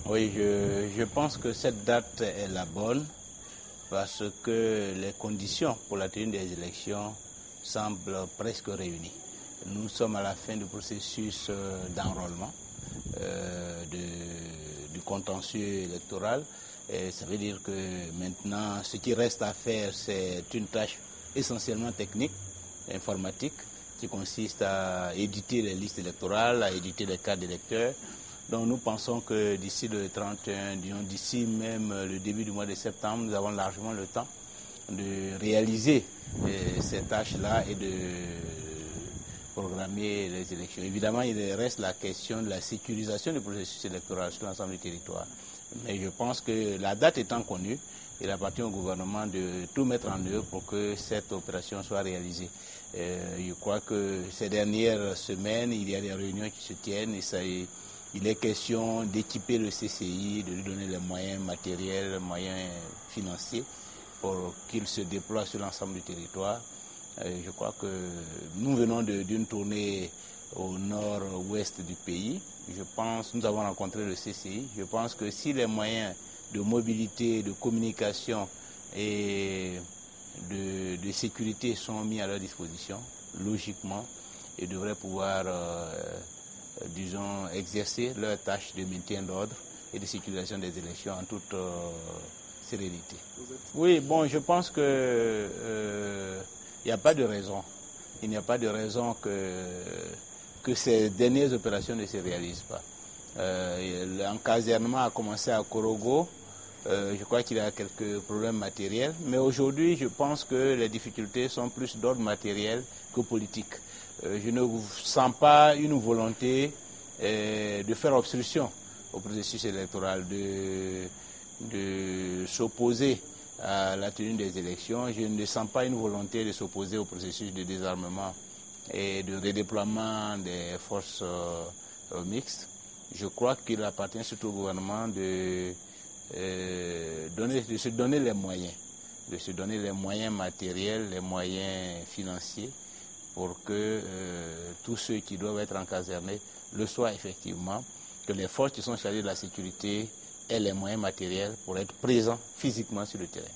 Oui, je pense que cette date est la bonne parce que les conditions pour la tenue des élections semblent presque réunies. Nous sommes à la fin du processus d'enrôlement du contentieux électoral. Et ça veut dire que maintenant, ce qui reste à faire, c'est une tâche essentiellement technique, informatique, qui consiste à éditer les listes électorales, à éditer les cartes d'électeurs. Donc nous pensons que d'ici le 31, d'ici même le début du mois de septembre, nous avons largement le temps de réaliser ces tâches-là et de programmer les élections. Évidemment, il reste la question de la sécurisation du processus électoral sur l'ensemble du territoire. Mais je pense que la date étant connue, il appartient au gouvernement de tout mettre en œuvre pour que cette opération soit réalisée. Je crois que ces dernières semaines, il y a des réunions qui se tiennent et il est question d'équiper le CCI, de lui donner les moyens matériels, les moyens financiers pour qu'il se déploie sur l'ensemble du territoire. Je crois que nous venons d'une tournée au nord-ouest du pays. Nous avons rencontré le CCI. Je pense que si les moyens de mobilité, de communication et de sécurité sont mis à leur disposition, logiquement, ils devraient pouvoir, disons, exercer leur tâche de maintien d'ordre et de sécurisation des élections en toute sérénité. Oui, bon, je pense que il n'y a pas de raison. Il n'y a pas de raison que ces dernières opérations ne se réalisent pas. L'encasernement a commencé à Korogo. Je crois qu'il y a quelques problèmes matériels. Mais aujourd'hui, je pense que les difficultés sont plus d'ordre matériel que politique. Je ne sens pas une volonté de faire obstruction au processus électoral, de s'opposer à la tenue des élections. Je ne sens pas une volonté de s'opposer au processus de désarmement et de redéploiement des forces mixtes. Je crois qu'il appartient surtout au gouvernement de se donner les moyens matériels, les moyens financiers pour que tous ceux qui doivent être encasernés le soient effectivement, que les forces qui sont chargées de la sécurité aient les moyens matériels pour être présents physiquement sur le terrain.